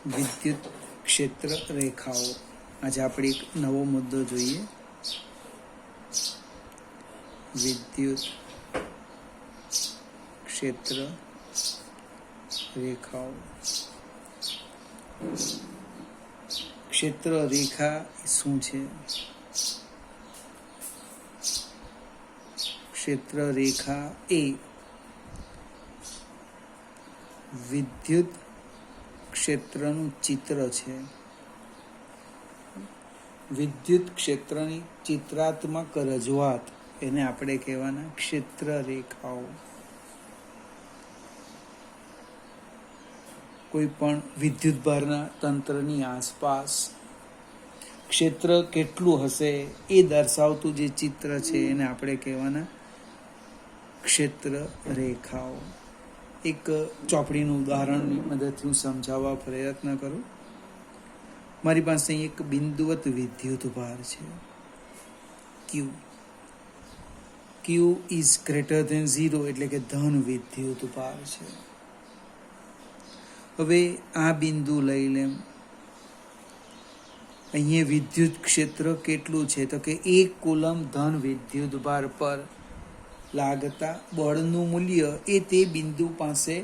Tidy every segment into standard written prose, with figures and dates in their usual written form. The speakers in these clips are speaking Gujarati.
વિદ્યુત ક્ષેત્ર રેખાઓ. આજે આપણે એક નવો મુદ્દો જોઈએ. વિદ્યુત ક્ષેત્ર રેખાઓ. ક્ષેત્ર રેખા શું છે? ક્ષેત્ર રેખા એ વિદ્યુત ક્ષેત્રનું ચિત્ર છે. વિદ્યુત ક્ષેત્રની ચિત્રાત્મક રજૂઆત એને આપણે કહેવાના ક્ષેત્ર રેખાઓ. કોઈ પણ વિદ્યુત ભારના તંત્રની આસપાસ ક્ષેત્ર કેટલું હશે એ દર્શાવતું જે ચિત્ર છે એને આપણે કહેવાના ક્ષેત્ર રેખાઓ. એક ચોપડીનું ઉદાહરણની મદદથી હું સમજાવવા પ્રયત્ન કરું. મારી પાસે એક બિંદુવત વિદ્યુત ભાર છે ક્યુ. ક્યુ ઇઝ ગ્રેટર ધેન 0 એટલે કે ધન વિદ્યુત ભાર છે. હવે આ બિંદુ લઈ લેમ. અહીંયા વિદ્યુત ક્ષેત્ર કેટલું છે તો કે 1 કુલમ ધન વિદ્યુત ભાર પર લાગતા બળનું મૂલ્ય એ તે બિંદુ પાસે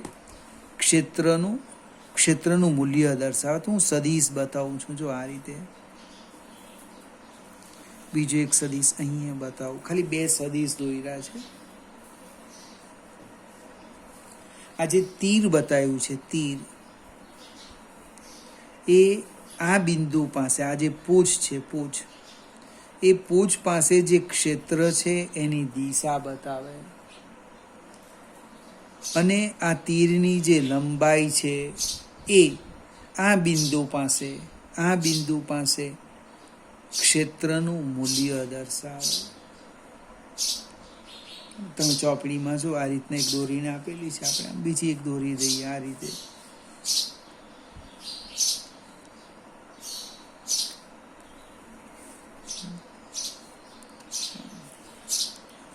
ક્ષેત્રનું મૂલ્ય દર્શાવે. તો હું સદિશ બતાવું છું. જો આ રીતે બીજો એક સદિશ અહીંયા બતાવું. ખાલી 2 સદિશ દોર્યા છે. આ જે તીર બતાવ્યું છે, તીર એ આ બિંદુ પાસે, આ જે પૂંછ છે, પૂંછ એ પૂંછ પાસે જે ક્ષેત્ર છે એની દિશા બતાવે. અને આ તીરની જે લંબાઈ છે એ આ બિંદુ પાસે ક્ષેત્રનું મૂલ્ય દર્શાવે. તમે ચોપડીમાં જો આ રીતના એક દોરીને આપેલી છે, આપણે બીજી એક દોરી દઈએ આ રીતે.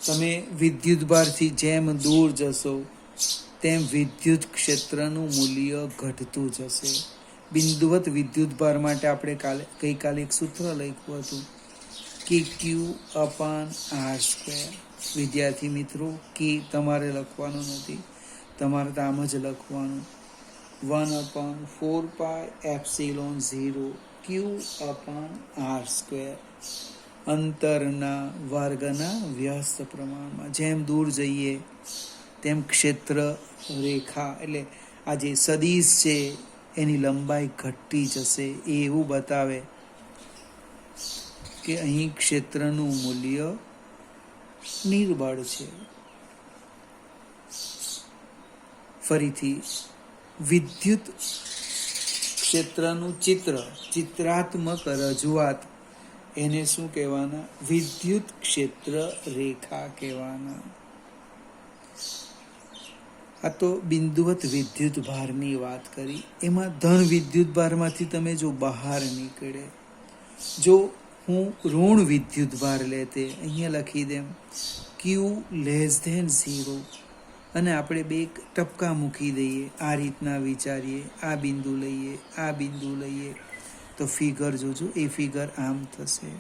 તમે વિદ્યુત ભારથી જેમ દૂર જશો તેમ વિદ્યુત ક્ષેત્રનું મૂલ્ય ઘટતું જશે. બિંદુવત વિદ્યુત ભાર માટે આપણે ગઈકાલે એક સૂત્ર લખ્યું હતું કે Q/R². વિદ્યાર્થી મિત્રો, કે તમારે લખવાનું નથી, તમારે તો આમ જ લખવાનું 1/4πε0 Q/R². અંતરના વર્ગના વ્યસ્ત પ્રમાણમાં જેમ દૂર જઈએ તેમ ક્ષેત્ર રેખા એટલે આ જે સદિશ છે એની લંબાઈ ઘટતી જશે. એ એવું બતાવે કે અહીં ક્ષેત્રનું મૂલ્ય નિર્બળ છે. ફરીથી વિદ્યુત ક્ષેત્રનું ચિત્રાત્મક રજૂઆત એને શું કહેવાના? વિદ્યુત ક્ષેત્ર રેખા કહેવાના. આ તો બિંદુવત વિદ્યુત ભારની વાત કરી. એમાં ધન વિદ્યુત ભારમાંથી તમે જો બહાર નીકળે, જો હું ઋણ વિદ્યુત ભાર લેતે, અહીંયા લખી દેમ Q<0 અને આપણે 2 ટપકા મૂકી દઈએ. આ રીતના વિચારીએ. આ બિંદુ લઈએ તો ફિગર જોજો, એ ફિગર આમ થશે.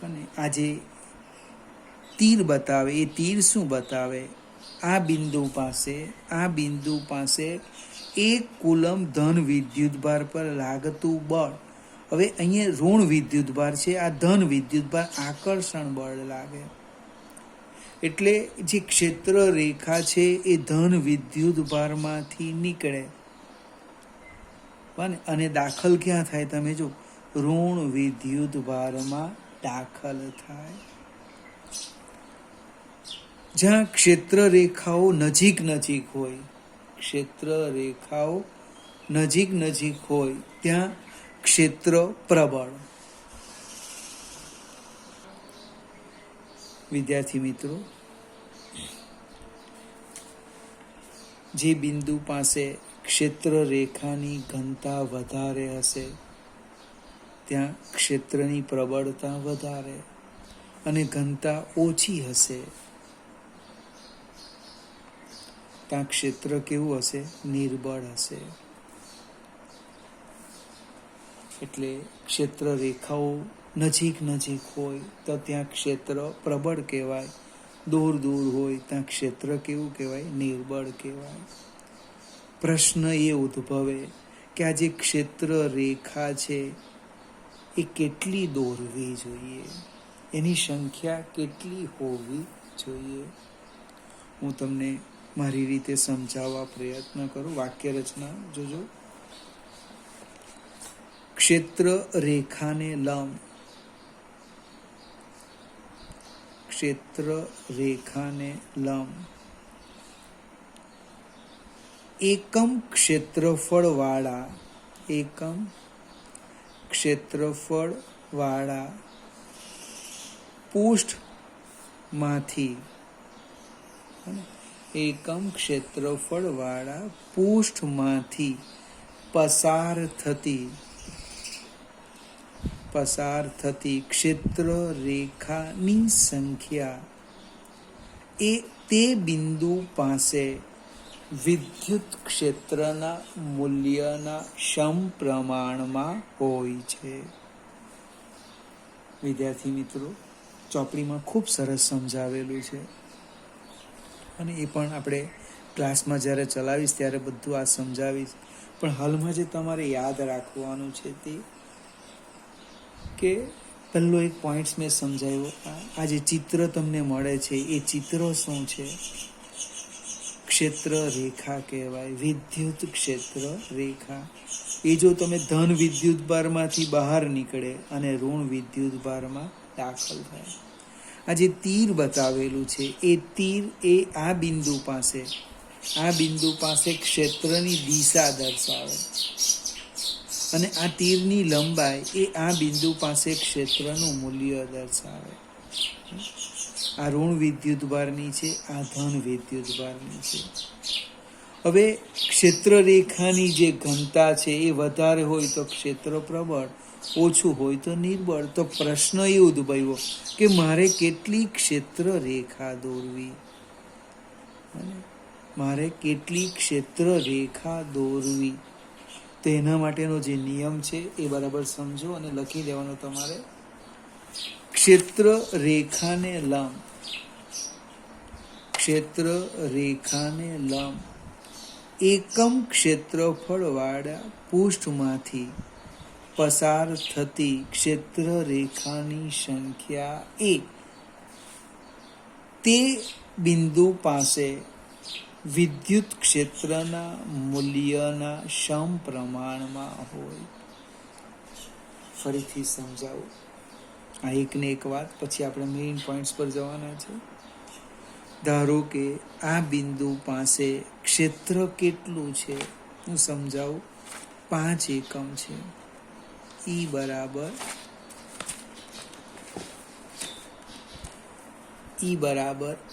અને આ જે તીર બતાવે એ તીર શું બતાવે? આ બિંદુ પાસે 1 કુલમ ધન વિદ્યુત ભાર પર લાગતું બળ. હવે અહીંયા ઋણ વિદ્યુત ભાર છે, આ ધન વિદ્યુત ભાર આકર્ષણ બળ લાગે. એટલે જે ક્ષેત્ર રેખા છે એ ધન વિદ્યુત ભારમાંથી નીકળે અને દાખલ ક્યાં થાય? તમે જો ઋણ વિદ્યુત ભારમાં દાખલ થાય. જ્યાં ક્ષેત્ર રેખાઓ નજીક હોય ત્યાં ક્ષેત્ર પ્રબળ. વિદ્યાર્થી મિત્રો, જે બિંદુ પાસે ક્ષેત્ર રેખાની ઘનતા વધારે હશે ત્યાં ક્ષેત્રની પ્રબળતા વધારે, અને ઘનતા ઓછી હશે ત્યાં ક્ષેત્ર કેવું હશે? નિર્બળ હશે. એટલે ક્ષેત્ર રેખાઓ નજીક નજીક હોય તો ત્યાં ક્ષેત્ર પ્રબળ કહેવાય, દૂર દૂર હોય ત્યાં ક્ષેત્ર કેવું કહેવાય? નિર્બળ કહેવાય. પ્રશ્ન એ ઉદ્ભવે કે આ જે ક્ષેત્ર રેખા છે એ કેટલી દોરવી જોઈએ, એની સંખ્યા કેટલી હોવી જોઈએ? હું તમને મારી રીતે સમજાવવા પ્રયત્ન કરું. વાક્ય રચના જોજો. ક્ષેત્ર રેખાને લંબ, ક્ષેત્ર રેખાને લંબ એકમ ક્ષેત્રફળ વાળા, એકમ ક્ષેત્રફળ વાળા પૃષ્ઠમાંથી, એકમ ક્ષેત્રફળ વાળા પૃષ્ઠમાંથી પસાર થતી ક્ષેત્ર રેખાની સંખ્યા એ તે બિંદુ પાસે વિદ્યુત ક્ષેત્રના મૂલ્યના સમપ્રમાણમાં હોય છે. વિદ્યાર્થી મિત્રો, ચોપડીમાં ખૂબ સરસ સમજાવેલું છે અને એ પણ આપણે ક્લાસમાં જ્યારે ચલાવીશ ત્યારે બધું આ સમજાવીશ. પણ હાલમાં જે તમારે યાદ રાખવાનું છે તે કે પહેલો એક પોઈન્ટ મેં સમજાવ્યો, આ જે ચિત્ર તમને મળે છે એ ચિત્રો શું છે? ક્ષેત્ર રેખા કહેવાય, વિદ્યુત ક્ષેત્ર રેખા. એ જો તમે ધન વિદ્યુત ભારમાંથી બહાર નીકળે અને ઋણ વિદ્યુત ભારમાં દાખલ થાય. આ જે તીર બતાવેલું છે એ તીર એ આ બિંદુ પાસે ક્ષેત્રની દિશા દર્શાવે અને આ તીરની લંબાઈ એ આ બિંદુ પાસે ક્ષેત્રનું મૂલ્ય દર્શાવે. આ ઋણ વિદ્યુત ભારની છે, આ ધન વિદ્યુત ભારની છે. હવે ક્ષેત્ર રેખાની જે ઘનતા છે એ વધારે હોય તો ક્ષેત્ર પ્રબળ, ઓછું હોય તો નિર્બળ. તો પ્રશ્ન એ ઉદ્ભવ્યો કે મારે કેટલી ક્ષેત્ર રેખા દોરવી, મારે કેટલી ક્ષેત્ર રેખા દોરવી. તો એના માટેનો જે નિયમ છે એ બરાબર સમજો અને લખી દેવાનો તમારે. ક્ષેત્ર રેખાને લંબ, ક્ષેત્ર રેખાને લંબ એકમ ક્ષેત્રફળ વાળા પૃષ્ઠમાંથી પસાર થતી ક્ષેત્ર રેખાની સંખ્યા એ તે બિંદુ પાસે વિદ્યુત ક્ષેત્રના મૂલ્યના સમપ્રમાણમાં હોય. ફરીથી સમજાવું આ એકને એક વાત, પછી આપણે મેઇન પોઈન્ટ્સ પર જવાના છે. ધારો કે આ બિંદુ પાસે ક્ષેત્ર કેટલું છે હું સમજાવું. 5 એકમ છે. ઈ બરાબર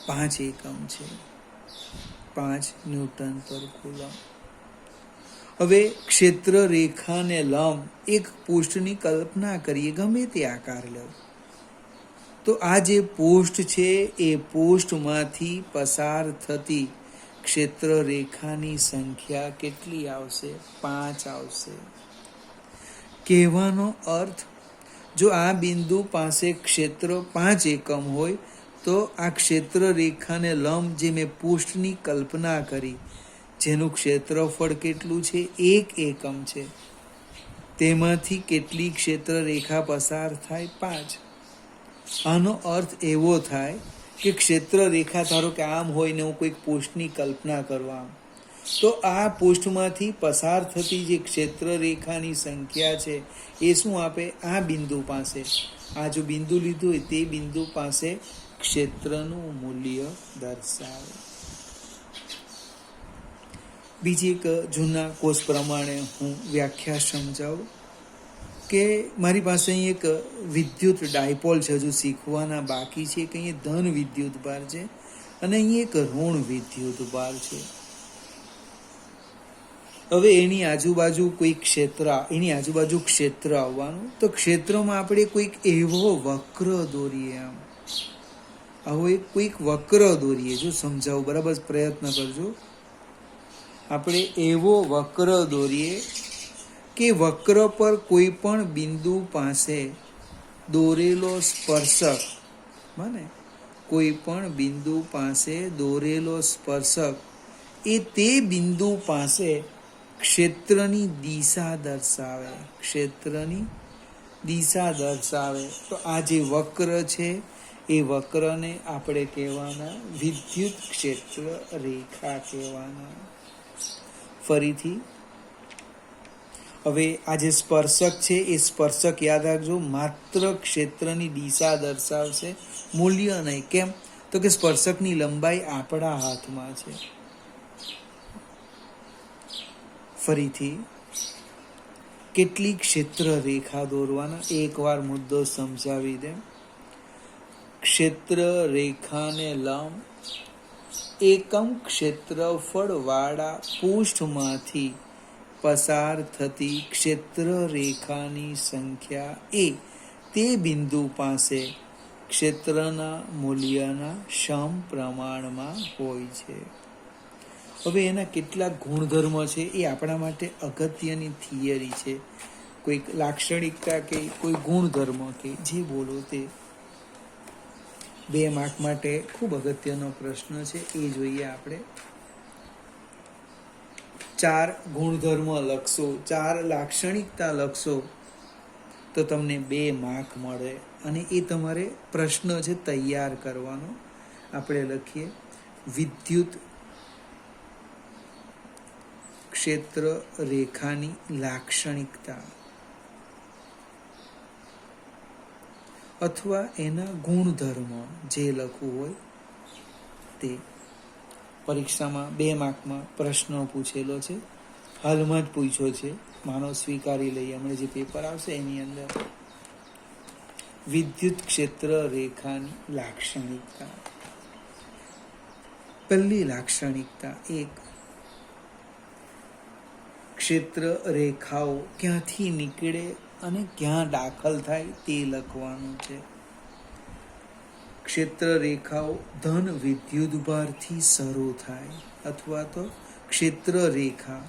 5 એકમ છે, 5 ન્યૂટન પર કુલમ. હવે ક્ષેત્ર રેખાને લંબ એક પૃષ્ઠની કલ્પના કરીએ, ગમે તે આકાર લો. તો આ જે પૃષ્ઠ છે એ પૃષ્ઠમાંથી પસાર થતી ક્ષેત્ર રેખાની સંખ્યા કેટલી આવશે? 5 આવશે. કહેવાનો અર્થ, જો આ બિંદુ પાસે ક્ષેત્ર 5 એકમ હોય તો આ ક્ષેત્ર રેખાને લંબ જે મેં પૃષ્ઠની કલ્પના કરી, જેનું ક્ષેત્રફળ કેટલું છે? 1 એકમ છે, તેમાંથી કેટલી ક્ષેત્ર રેખા પસાર થાય? 5. આનો અર્થ એવો થાય કે ક્ષેત્ર રેખા ધારો કે આમ હોય ને હું કોઈક પૃષ્ઠની કલ્પના કરવા, તો આ પૃષ્ઠમાંથી પસાર થતી જે ક્ષેત્ર રેખાની સંખ્યા છે એ શું આપે? આ બિંદુ પાસે, આ જો બિંદુ લીધું હોય તે બિંદુ પાસે ક્ષેત્રનું મૂલ્ય દર્શાવે. બીજી એક જૂના કોર્સ પ્રમાણે હું વ્યાખ્યા સમજાવું કે મારી પાસે અહીં એક વિદ્યુત ડાયપોલ છે, હજુ શીખવાના બાકી છે કે અહીં ધન વિદ્યુત ભાર છે અને અહીં એક ઋણ વિદ્યુત ભાર છે. હવે એની આજુબાજુ કોઈ ક્ષેત્ર, એની આજુબાજુ ક્ષેત્ર આવવાનું, તો ક્ષેત્રમાં આપણે કોઈક એવો વક્ર દોરીએ. આવો એક કોઈક વક્ર દોરીએ. જો સમજાવું, બરાબર પ્રયત્ન કરજો. આપણે એવો વક્ર દોરીએ કે વક્ર પર કોઈ પણ બિંદુ પાસે દોરેલો સ્પર્શક, મને કોઈ પણ બિંદુ પાસે દોરેલો સ્પર્શક એ તે બિંદુ પાસે ક્ષેત્રની દિશા દર્શાવે, ક્ષેત્રની દિશા દર્શાવે. તો આ જે વક્ર છે એ વક્રને આપણે કહેવાના વિદ્યુત ક્ષેત્ર રેખા કહેવાના. ફરીથી હવે આ જે સ્પર્શક છે એ સ્પર્શક યાદ રાખજો, માત્ર ક્ષેત્રની દિશા દર્શાવશે, મૂલ્ય નહીં. કેમ? તો કે સ્પર્શકની લંબાઈ આપણા હાથમાં છે. ફરીથી કેટલી ક્ષેત્ર રેખા દોરવાના, એકવાર મુદ્દો સમજાવી દે. ક્ષેત્ર રેખાને લંબ એકમ ક્ષેત્રફળ વાળા પૃષ્ઠમાંથી પસાર થતી ક્ષેત્ર રેખાની સંખ્યા એ તે બિંદુ પાસે ક્ષેત્રના મૂલ્યના સમપ્રમાણમાં હોય છે. હવે એના કેટલાક ગુણધર્મ છે એ આપણા માટે અગત્યની થિયરી છે. કોઈ લાક્ષણિકતા કે કોઈ ગુણધર્મ કે જે બોલો તે 2 માર્ક માટે ખૂબ અગત્યનો પ્રશ્ન છે. એ જોઈએ આપણે. 4 ગુણધર્મ લખશો, 4 લાક્ષણિકતા લખશો તો તમને 2 માર્ક મળે. અને એ તમારે પ્રશ્ન છે તૈયાર કરવાનો. આપણે લખીએ વિદ્યુત ક્ષેત્ર રેખાની લાક્ષણિકતા અથવા એના ગુણધર્મ જે લખવું હોય તે. પરીક્ષામાં 2 માર્કમાં પ્રશ્ન પૂછેલો છે, હાલમાં જ પૂછ્યો છે, માનો સ્વીકારી લઈએ. હમણાં જે પેપર આવશે એની અંદર વિદ્યુત ક્ષેત્ર રેખાની લાક્ષણિકતા. પહેલી લાક્ષણિકતા 1, ક્ષેત્ર રેખાઓ ક્યાંથી નીકળે અને ક્યાં દાખલ થાય તે લખવાનું છે. ક્ષેત્ર રેખાઓ ધન વિદ્યુતભારથી શરૂ થાય અથવા તો ક્ષેત્ર રેખા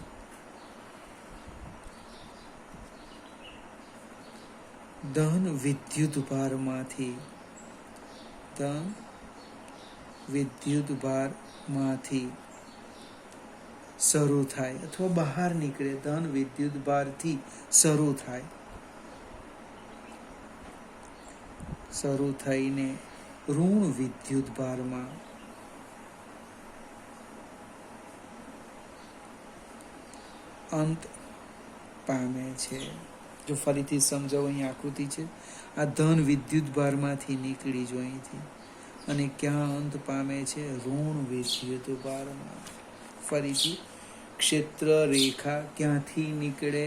ધન વિદ્યુતભારમાંથી શરૂ થાય અથવા બહાર નીકળે. ધન વિદ્યુતભારથી શરૂ થાય, શરૂ થઈને ઋણ વિદ્યુતભારમાં અંત પામે છે. જો ફરીથી સમજાવો, અહીં આકૃતિ છે. આ ધન વિદ્યુતભારમાંથી નીકળી જો અહીંથી અને ક્યાં અંત પામે છે? ઋણ વિદ્યુતભારમાં. ફરીથી ક્ષેત્ર રેખા ક્યાંથી નીકળે?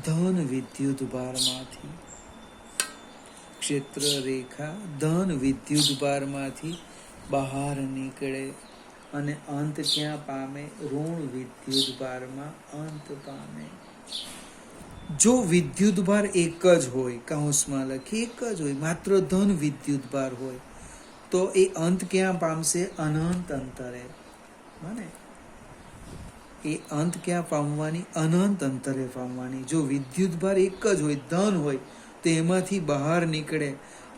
ધન વિદ્યુતભારમાંથી. ક્ષેત્ર રેખા ધન વિદ્યુતભારમાંથી બહાર નીકળે અને અંત ક્યાં પામે? ઋણ વિદ્યુતભારમાં અંત પામે. જો વિદ્યુતભાર એક જ હોય, કૌંસમાં લખી એક જ હોય, માત્ર ધન વિદ્યુતભાર હોય તો એ અંત ક્યાં પામશે? અનંત અંતરે. મને એ અંત ક્યાં પામવાની? અનંત અંતરે પામવાની. જો વિદ્યુતભાર એક જ હોય, ધન હોય, તો એમાંથી બહાર નીકળે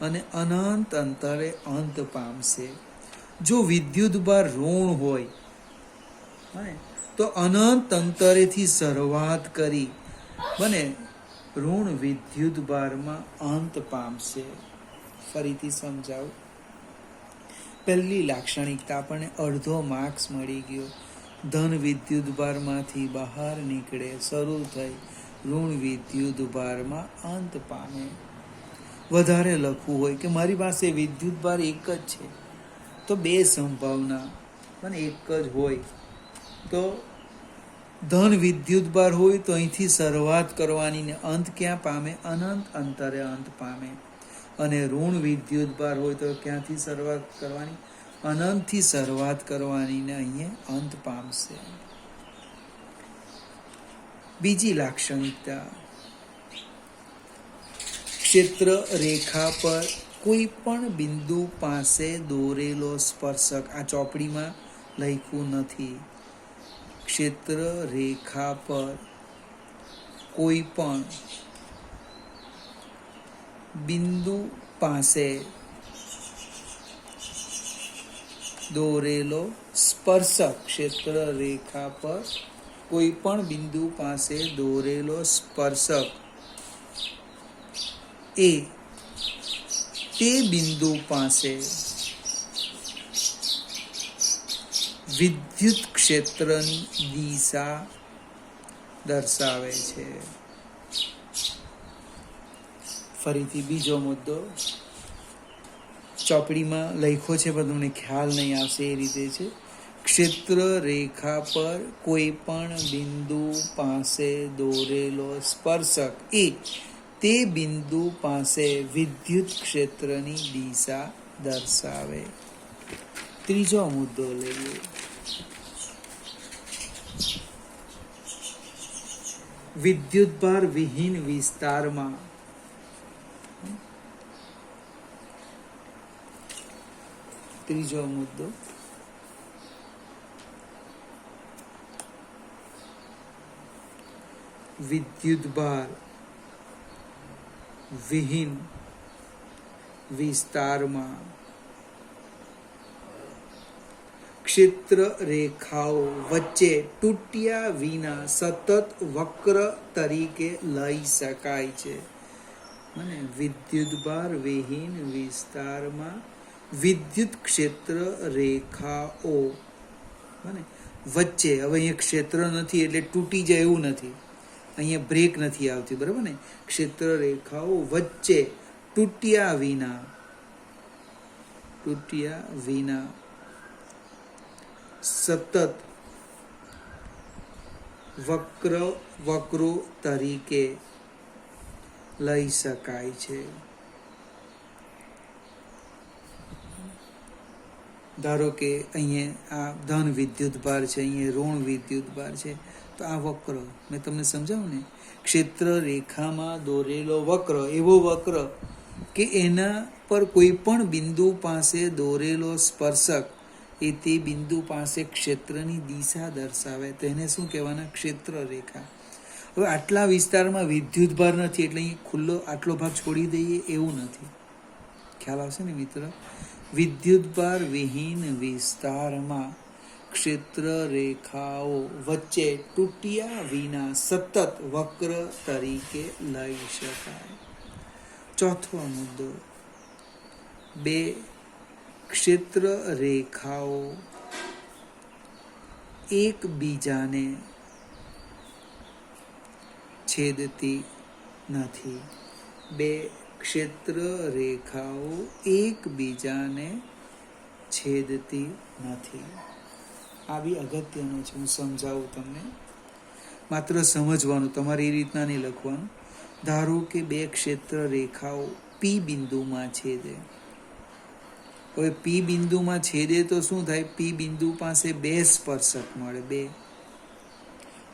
અને અનંત અંતરે અંત પામશે. જો વિદ્યુતભાર ઋણ હોય તો અનંત અંતરેથી શરૂઆત કરી બને ઋણ વિદ્યુતભારમાં અંત પામશે. ફરીથી સમજાવું. પહેલી લાક્ષણિકતા આપણને અડધો માર્ક્સ મળી ગયો. ધન વિદ્યુતભારમાંથી બહાર નીકળે, શરૂ થઈ ઋણ વિદ્યુતભારમાં અંત પામે. વધારે લખવું હોય કે મારી પાસે વિદ્યુતભાર એક જ છે તો 2 સંભાવના, પણ એક જ હોય તો ધન વિદ્યુતભાર હોય તો અહીંથી શરૂઆત કરવાની ને અંત ક્યાં પામે? અનંત અંતરે અંત પામે. અને ઋણ વિદ્યુતભાર હોય તો ક્યાંથી શરૂઆત કરવાની? અનંતથી શરૂઆત કરવાની ને અહીંયા અંત પામશે. બીજી લાક્ષણિકતા, ક્ષેત્ર રેખા પર કોઈ પણ બિંદુ પાસે દોરેલો સ્પર્શક. આ ચોપડીમાં લખ્યું નથી. ક્ષેત્ર રેખા પર કોઈ પણ બિંદુ પાસે દોરેલો સ્પર્શક, ક્ષેત્ર રેખા પર કોઈ પણ બિંદુ પાસે દોરેલો સ્પર્શક એ તે બિંદુ પાસે વિદ્યુત ક્ષેત્રની દિશા દર્શાવે છે. ફરીથી બીજો મુદ્દો ચોપડીમાં લખ્યો છે પણ તમને ખ્યાલ નહીં આવશે એ રીતે છે. ક્ષેત્ર રેખા પર કોઈ પણ બિંદુ પાસે દોરેલો સ્પર્શક એ તે બિંદુ પાસે વિદ્યુત ક્ષેત્રની દિશા દર્શાવે. ત્રીજો મુદ્દો લઈએ. વિદ્યુતભાર વિહીન વિસ્તારમાં ત્રીજો મુદ્દો વિદ્યુતભાર વિહીન વિસ્તારમાં ક્ષેત્ર રેખાઓ વચ્ચે તૂટ્યા વિના સતત વક્ર તરીકે લઈ શકાય છે. અને વિદ્યુતભાર વિહીન વિસ્તારમાં વિદ્યુત ક્ષેત્ર રેખાઓ અને વચ્ચે, હવે અહીંયા ક્ષેત્ર નથી એટલે તૂટી જાય એવું નથી, અહીંયા બ્રેક નથી આવતી, બરાબર ને. ક્ષેત્ર રેખાઓ વચ્ચે તૂટ્યા વિના સતત વક્રો તરીકે લઈ શકાય છે. ધારો કે અહીંયા આ ધન વિદ્યુતભાર છે, અહીંયા ઋણ વિદ્યુતભાર છે, તો આ વક્ર મેં તમને સમજાવું ને, ક્ષેત્ર રેખામાં દોરેલો વક્ર, એવો વક્ર કે એના પર કોઈ પણ બિંદુ પાસે દોરેલો સ્પર્શક એ તે બિંદુ પાસે ક્ષેત્રની દિશા દર્શાવે, તો એને શું કહેવાના? ક્ષેત્ર રેખા. હવે આટલા વિસ્તારમાં વિદ્યુતભાર નથી એટલે અહીં ખુલ્લો આટલો ભાગ છોડી દઈએ એવું નથી. ખ્યાલ આવશે ને મિત્ર? વિદ્યુતભાર વિહીન વિસ્તારમાં ક્ષેત્ર રેખાઓ વચ્ચે તૂટ્યા વિના સતત વક્ર તરીકે લઈ શકાય. ચોથો મુદ્દો, બે ક્ષેત્ર રેખાઓ એકબીજાને છેદતી નથી. બે ક્ષેત્ર રેખાઓ એકબીજાને છેદતી નથી. આ બી અગત્યનું છે, હું સમજાવું તમને, માત્ર સમજવાનું, તમારે એ રીતના નહીં લખવાનું. ધારો કે બે ક્ષેત્ર રેખાઓ પી બિંદુમાં છેદે. હવે પી બિંદુમાં છેદે તો શું થાય? પી બિંદુ પાસે બે સ્પર્શક મળે.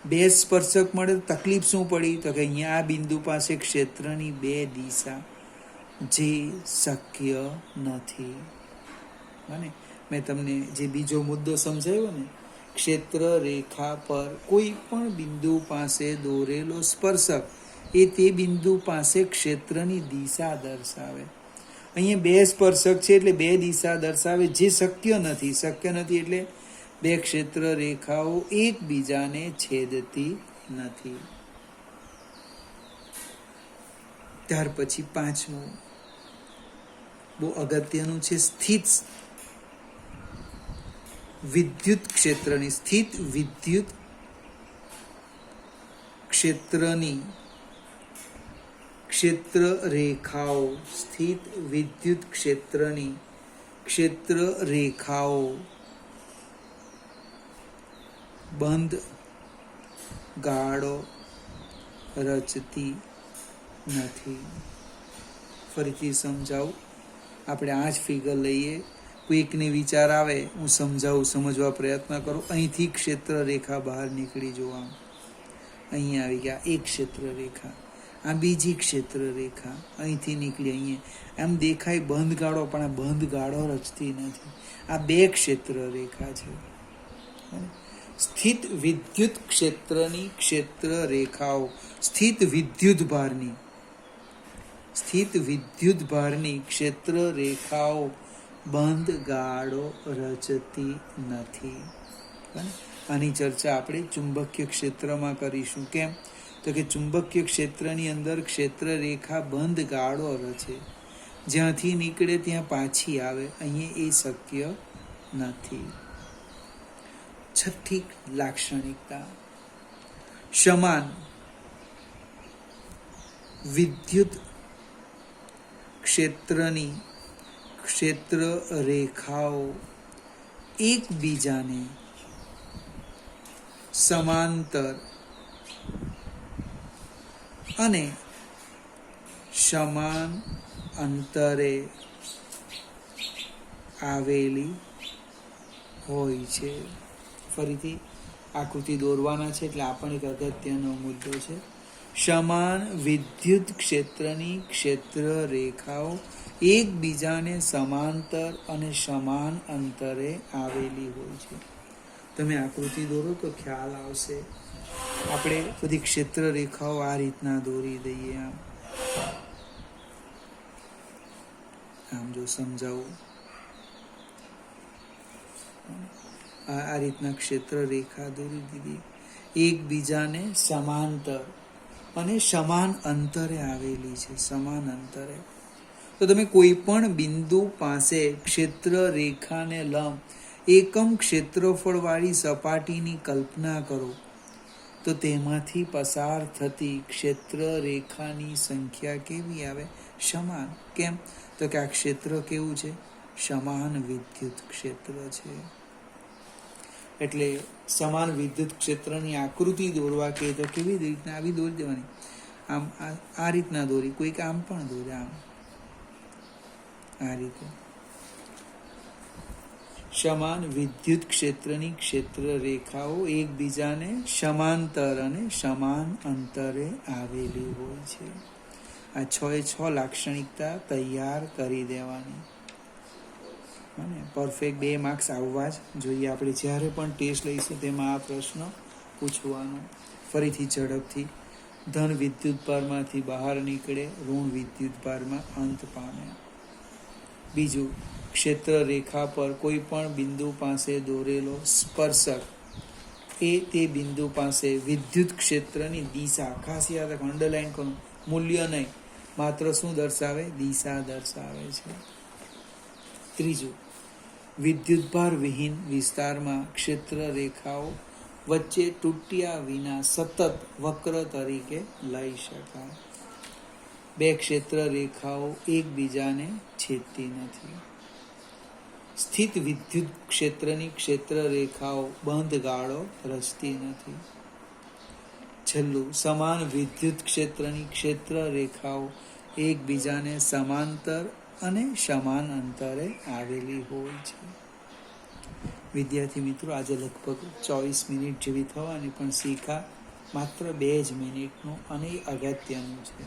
બે સ્પર્શક મળે તો તકલીફ શું પડી? તો કે અહીંયા આ બિંદુ પાસે ક્ષેત્રની બે દિશા, જે શક્ય નથી. અને મેં તમને જે બીજો મુદ્દો સમજાવ્યો ને, ક્ષેત્ર રેખા પર કોઈ પણ બિંદુ પાસે દોરેલો સ્પર્શક એ તે બિંદુ પાસે ક્ષેત્રની દિશા દર્શાવે. અહીંયા બે સ્પર્શક છે એટલે બે દિશા દર્શાવે, જે શક્ય નથી. શક્ય નથી એટલે બે ક્ષેત્ર રેખાઓ એકબીજાને છેદતી નથી. ત્યાર પછી પાંચમું બહુ અગત્યનું છે, સ્થિત વિદ્યુત ક્ષેત્રની, સ્થિત વિદ્યુત ક્ષેત્રની ક્ષેત્ર રેખાઓ, સ્થિત વિદ્યુત ક્ષેત્રની ક્ષેત્ર રેખાઓ બંધ ગાળો રચતી નથી. ફરીથી સમજાવું, આપણે આ જ ફિગર લઈએ, કોઈકને વિચાર આવે, હું સમજાવું, સમજવા પ્રયત્ન કરું. અહીંથી ક્ષેત્ર રેખા બહાર નીકળી જોવા, અહીં આવી ગયા એક ક્ષેત્ર રેખા, આ બીજી ક્ષેત્ર રેખા અહીંથી નીકળી અહીંયા, એમ દેખાય બંધ ગાળો, પણ આ બંધ ગાળો રચતી નથી. આ બે ક્ષેત્ર રેખા છે. સ્થિત વિદ્યુત ક્ષેત્રની ક્ષેત્ર રેખાઓ, સ્થિત વિદ્યુત ભારની ક્ષેત્ર રેખાઓ બંધ ગાળો રચતી નથી. આની ચર્ચા આપણે ચુંબકીય ક્ષેત્રમાં કરીશું. કેમ? તો કે ચુંબકીય ક્ષેત્રની અંદર ક્ષેત્ર રેખા બંધ ગાળો રચે, જ્યાંથી નીકળે ત્યાં પાછી આવે. અહીંયા એ શક્ય નથી. છઠ્ઠી લાક્ષણિકતા, સમાન વિદ્યુત ક્ષેત્રની ક્ષેત્ર રેખાઓ એકબીજાને સમાંતર અને સમાન અંતરે આવેલી હોય છે. ફરીથી આકૃતિ દોરવાના છે એટલે આપણને એક અગત્યનો મુદ્દો છે. સમાન વિદ્યુત ક્ષેત્રની ક્ષેત્ર રેખાઓ એકબીજાને સમાંતર અને સમાન અંતરે આવેલી હોય છે. તમે આકૃતિ દોરો તો ખ્યાલ આવશે. આપણે બધી ક્ષેત્ર રેખાઓ આ રીતના દોરી દઈએ. આમ જો સમજાવું, આ રીતના ક્ષેત્ર રેખા દોરી દીધી, એકબીજાને સમાંતર અને સમાન અંતરે આવેલી છે. સમાન અંતરે. તો તમે કોઈ પણ બિંદુ પાસે ક્ષેત્ર રેખાને લંબ એકમ ક્ષેત્રફળ વાળી સપાટીની કલ્પના કરો તો તેમાંથી પસાર થતી ક્ષેત્ર રેખાની સંખ્યા કેવી આવે? સમાન. કેમ? તો કે આ ક્ષેત્ર કેવું છે? સમાન વિદ્યુત ક્ષેત્ર છે. એટલે સમાન વિદ્યુત ક્ષેત્રની આકૃતિ દોરવા કે તો કેવી રીતના આવી દોરી દેવાની. આમ આ રીતના દોરી, કોઈક આમ પણ દોરે, આમ આ રીતે. સમાન વિદ્યુત ક્ષેત્રની ક્ષેત્ર રેખાઓ એકબીજાને સમાંતર અને સમાન અંતરે આવેલી હોય છે. આ 6 લાક્ષણિકતા તૈયાર કરી દેવાની અને પરફેક્ટ 2 માર્ક્સ આવવા જ જોઈએ. આપણે જ્યારે પણ ટેસ્ટ લઈશું તેમાં આ પ્રશ્ન પૂછવાનો. ફરીથી ઝડપથી, ધન વિદ્યુત ભારમાંથી બહાર નીકળે, ઋણ વિદ્યુત ભારમાં અંત પામે. બીજું, ક્ષેત્ર રેખા પર કોઈ પણ બિંદુ પાસે દોરેલો સ્પર્શક એ તે બિંદુ પાસે વિદ્યુત ક્ષેત્રની દિશા, ખાસ યાદ રાખો, અંડરલાઈન કરો, મૂલ્ય નહીં, માત્ર શું દર્શાવે? દિશા દર્શાવે છે. ત્રીજું, વિદ્યુતભાર વિહીન વિસ્તારમાં ક્ષેત્ર રેખાઓ વચ્ચે તૂટ્યા વિના સતત વક્ર તરીકે લઈ શકાય. 2 ક્ષેત્ર રેખાઓ એકબીજાને છેદતી નથી. સ્થિત વિદ્યુત ક્ષેત્રની ક્ષેત્ર રેખાઓ બંધ ગાળો રચતી નથી. છેલ્લું, સમાન વિદ્યુત ક્ષેત્રની ક્ષેત્ર રેખાઓ એકબીજાને સમાંતર અને સમાન અંતરે આવેલી હોય છે. વિદ્યાર્થી મિત્રો, આજે લગભગ 24 મિનિટ જેવી થવાની, પણ શીખા માત્ર 2 જ મિનિટનું અને અગત્યનું છે.